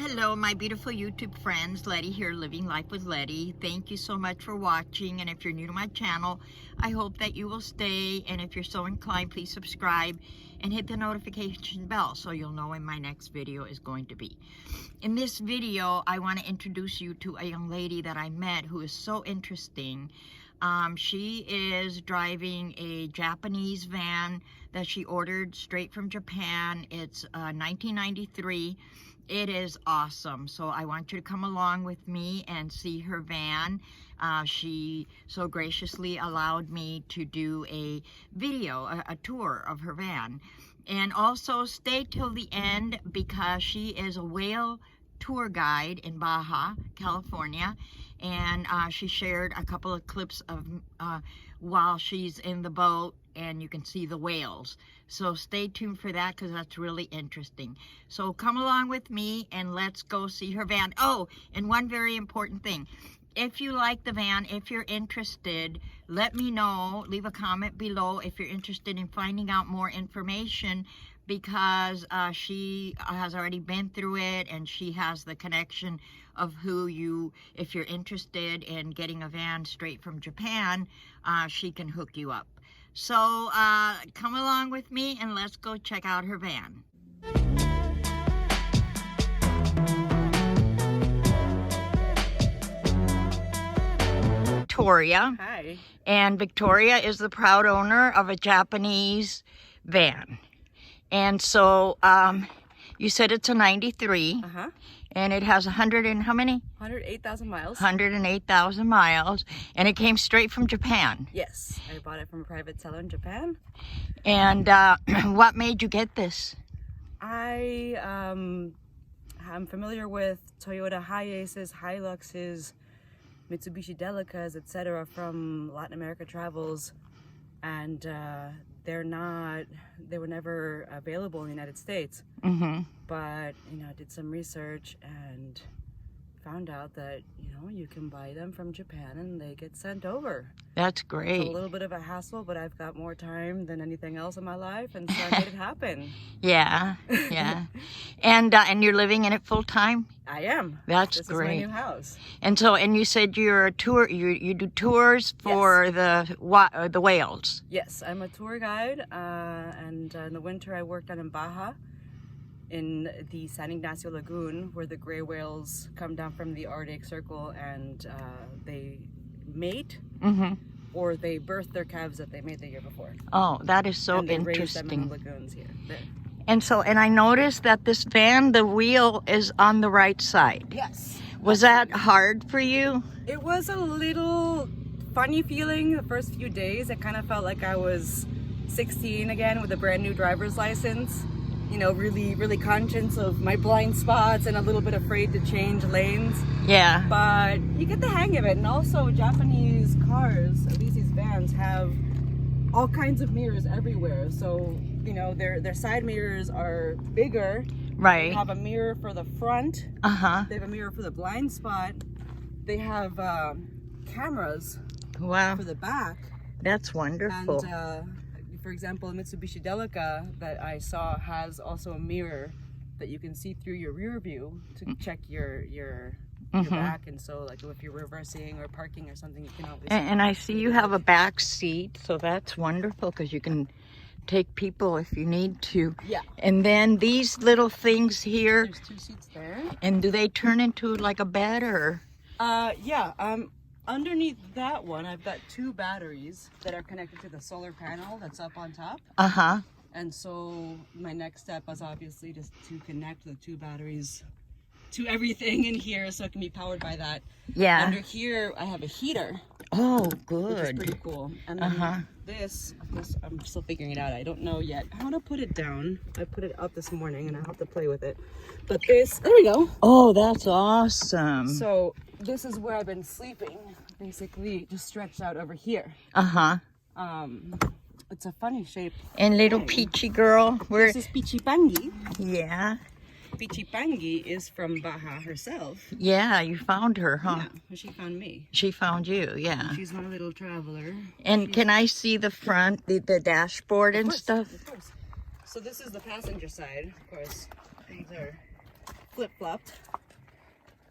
Hello, my beautiful YouTube friends. Letty here, Living Life with Letty. Thank you so much for watching. And if you're new to my channel, I hope that you will stay. And if you're so inclined, please subscribe and hit the notification bell so you'll know when my next video is going to be. In this video, I want to introduce you to a young lady that I met who is so interesting. She is driving a Japanese van that she ordered straight from Japan. It's 1993. It is awesome. So I want you to come along with me and see her van. She so graciously allowed me to do a video, a tour of her van. And also stay till the end because she is a whale tour guide in Baja, California. And she shared a couple of clips of while she's in the boat and you can see the whales. So stay tuned for that because that's really interesting. So come along with me and let's go see her van. Oh, and one very important thing. If you like the van, if you're interested, let me know. Leave a comment below if you're interested in finding out more information because she has already been through it and she has the connection of if you're interested in getting a van straight from Japan, she can hook you up. So come along with me and let's go check out her van. Victoria. Hi. And Victoria is the proud owner of a Japanese van. And so you said it's a 93. Uh-huh. And it has 100 and how many? 108,000 miles. 108,000 miles. And it came straight from Japan. Yes. I bought it from a private seller in Japan. And what made you get this? I am familiar with Toyota Hiaces, Hiluxes, Mitsubishi Delicas, etc. from Latin America travels. And they were never available in the United States. Mm-hmm. But, I did some research and found out that, you can buy them from Japan and they get sent over. That's great. It's a little bit of a hassle, but I've got more time than anything else in my life, and so I made it happen. Yeah, yeah. And you're living in it full time? I am. That's this great. This is my new house. And you said you're a tour. You do tours for Yes. the whales. Yes, I'm a tour guide, and in the winter I worked out in Baja, in the San Ignacio Lagoon, where the gray whales come down from the Arctic Circle and they mate, Mm-hmm. or they birth their calves that they made the year before. Oh, that is so and they raise them in interesting. the lagoons here. There. And I noticed that this van, the wheel is on the right side. Yes. Was that hard for you? It was a little funny feeling the first few days. It kind of felt like I was 16 again with a brand new driver's license. Really, really conscious of my blind spots and a little bit afraid to change lanes. Yeah. But you get the hang of it. And also Japanese cars, at least these vans, have all kinds of mirrors everywhere. So, their side mirrors are bigger. Right. They have a mirror for the front. Uh-huh. They have a mirror for the blind spot. They have cameras Wow. for the back. That's wonderful. And for example, Mitsubishi Delica that I saw has also a mirror that you can see through your rear view to check your back, and so like if you're reversing or parking or something, you can always. And I see you have a back seat, so that's wonderful because you can take people if you need to. Yeah. And then these little things here, There's 2 seats there. and do they turn into like a bed or? Yeah. Underneath that one, I've got 2 batteries that are connected to the solar panel that's up on top. Uh-huh. And so my next step is obviously just to connect the 2 batteries to everything in here so it can be powered by that. Yeah. Under here, I have a heater. Oh, Which is good. pretty cool. And then this, I'm still figuring it out. I don't know yet how to put it down. I put it up this morning and I have to play with it. But this, there we go. Oh, that's awesome. So this is where I've been sleeping, basically just stretched out over here. Uh-huh. It's a funny shape. And little Peachy girl, where? This is Pichipangi. Yeah. Pichipangi is from Baja herself. Yeah, you found her, huh? Yeah, she found me. She found you, yeah. She's my little traveler. And can I see the front, the dashboard and stuff? Of course. So this is the passenger side, of course. These are flip-flopped.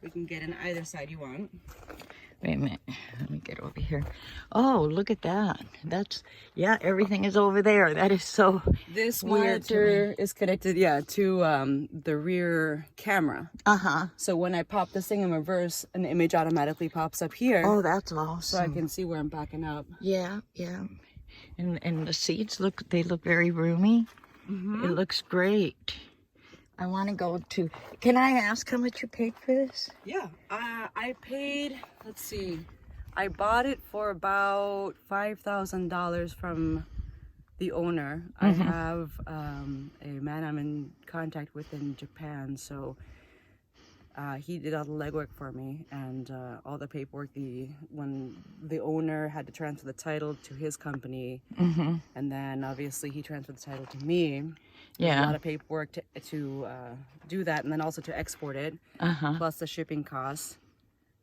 We can get in either side you want. Wait a minute. Let me get over here. Oh, look at that. That's, yeah, everything is over there. That is so This weird to monitor is connected, yeah, to the rear camera. Uh-huh. So when I pop this thing in reverse, an image automatically pops up here. Oh, that's So I awesome. can see where I'm backing up. Yeah, yeah. And the seats they look very roomy. It looks great. I want to go to, can I ask how much you paid for this? Yeah, I paid, let's see, I bought it for about $5,000 from the owner. I have a man I'm in contact with in Japan, so he did all the legwork for me and all the paperwork. When the owner had to transfer the title to his company, and then obviously he transferred the title to me. Yeah. A lot of paperwork to do that, and then also to export it, plus the shipping costs,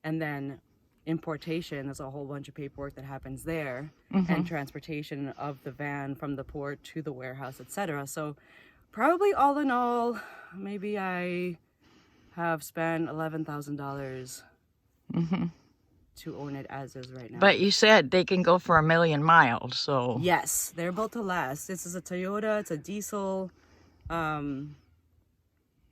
and then importation. There's a whole bunch of paperwork that happens there, and transportation of the van from the port to the warehouse, etc. So probably all in all, maybe I have spent $11,000 to own it as is right now. But you said they can go for 1,000,000 miles, so. Yes, they're built to last. This is a Toyota. It's a diesel.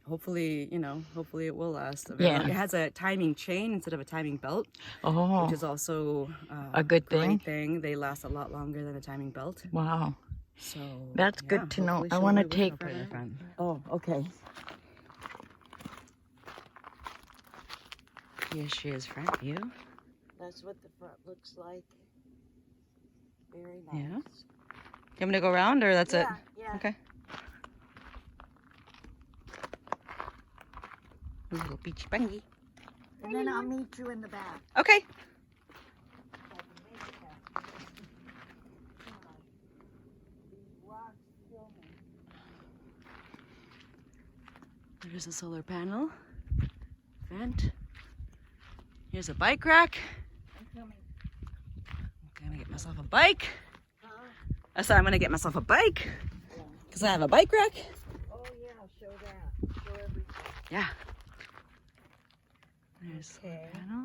Hopefully, hopefully it will last. Yeah. It has a timing chain instead of a timing belt, Oh, which is also a good thing. great thing. They last a lot longer than a timing belt. Wow. So That's yeah, good to know. hopefully I she'll want to live with take. no further fun. Oh, okay. Here she is, front view. That's what the front looks like. Very nice. Yeah. You want me to go around, or that's it? Yeah. Okay. A little beachy buggy. And then I'll meet you in the back. Okay. There's a solar panel. Vent. Here's a bike rack. I'm gonna get myself a bike. I said I'm gonna get myself a bike. Because I have a bike rack. Oh yeah, show that. Show everything. Yeah. There's Okay. a panel.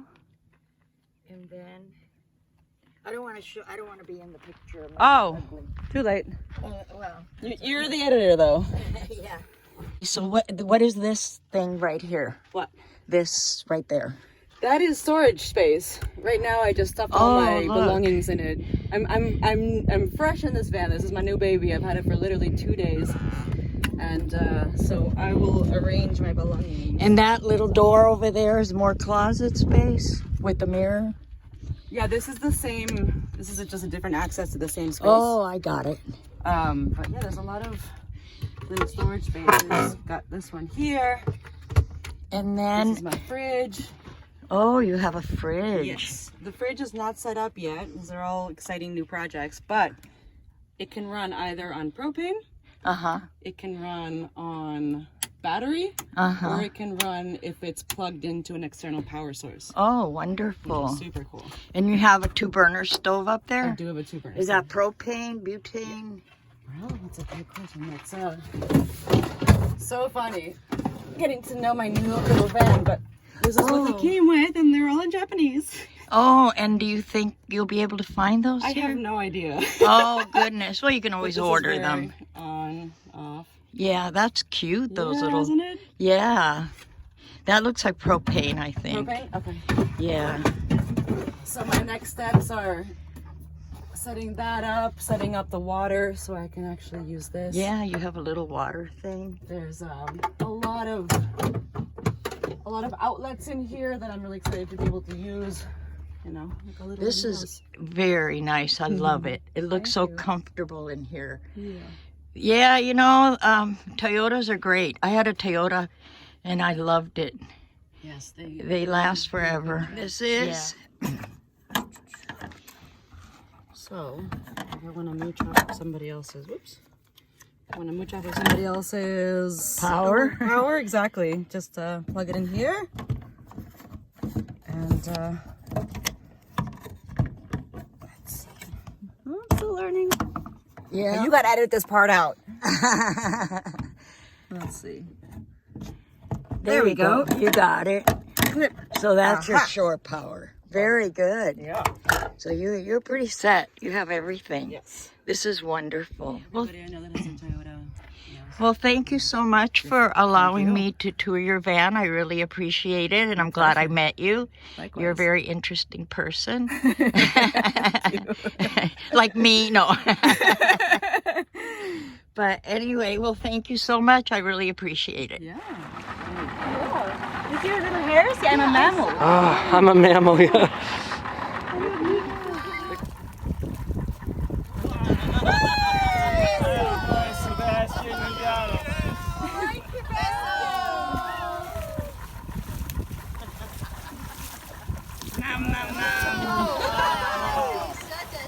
And then I don't want to show. I don't want to be in the picture. I'm Oh. ugly. Too late. Well. You're the editor, though. Yeah. So what is this thing right here? What? This right there. That is storage space. Right now, I just stuffed all my look. belongings in it. I'm fresh in this van. This is my new baby. I've had it for literally 2 days, and so I will arrange my belongings. And that little door over there is more closet space with the mirror. Yeah, this is the same. This is just a different access to the same space. Oh, I got it. But yeah, there's a lot of little storage spaces. Got this one here. And This then, is my fridge. oh, you have a fridge. Yes. The fridge is not set up yet. These are all exciting new projects, but it can run either on propane, it can run on battery, or it can run if it's plugged into an external power source. Oh, Which wonderful. is super cool. And you have a 2-burner stove up I there? do have a 2-burner. Is that propane, butane? Well, that's a good question. It's so funny getting to know my new little van, but this is what they came with, and they're all in Japanese. Oh, and do you think you'll be able to find those I here? have no idea. Oh, goodness. Well, you can always This is order very them. On, off. Yeah, that's cute, those Yeah, little... isn't it? Yeah. That looks like propane, I think. Propane? Okay. Yeah. So my next steps are setting that up, setting up the water so I can actually use this. Yeah, you have a little water thing. There's a lot of outlets in here that I'm really excited to be able to use. You know, like a little This is very nice. I love it. It looks so comfortable in here. Yeah. Yeah, Toyotas are great. I had a Toyota and I loved it. Yes, They last forever. This is... So, if I want to mooch off of somebody else's, somebody else's power, exactly. Just plug it in here, and let's see. Oh, I'm still learning. Yeah. You got to edit this part out. Let's see. There we go. You got it. Clip. So that's your shore power. Very good. Yeah. So you're pretty set. You have everything. Yes. This is wonderful. Well, Everybody I know that has a Toyota. well, thank you so much for allowing me to tour your van. I really appreciate it, and I'm glad I met you. Likewise. You're a very interesting person. Like me, no. But anyway, well, thank you so much. I really appreciate it. Yeah. Cool. Look at your little hairs. I'm a mammal. Oh, I'm a mammal, yeah.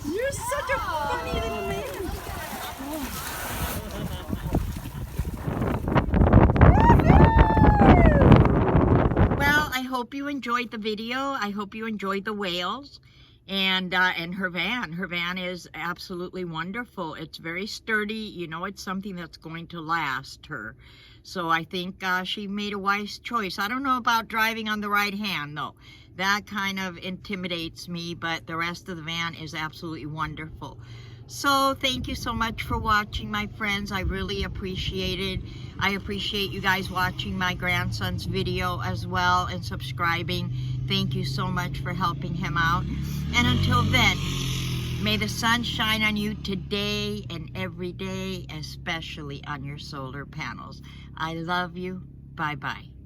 You're such a funny little man. Well, I hope you enjoyed the video. I hope you enjoyed the whales and her van. Her van is absolutely wonderful. It's very sturdy. You know, it's something that's going to last her. So I think she made a wise choice. I don't know about driving on the right hand, though. That kind of intimidates me, but the rest of the van is absolutely wonderful. So thank you so much for watching, my friends. I really appreciate it. I appreciate you guys watching my grandson's video as well and subscribing. Thank you so much for helping him out. And until then, may the sun shine on you today and every day, especially on your solar panels. I love you. Bye-bye.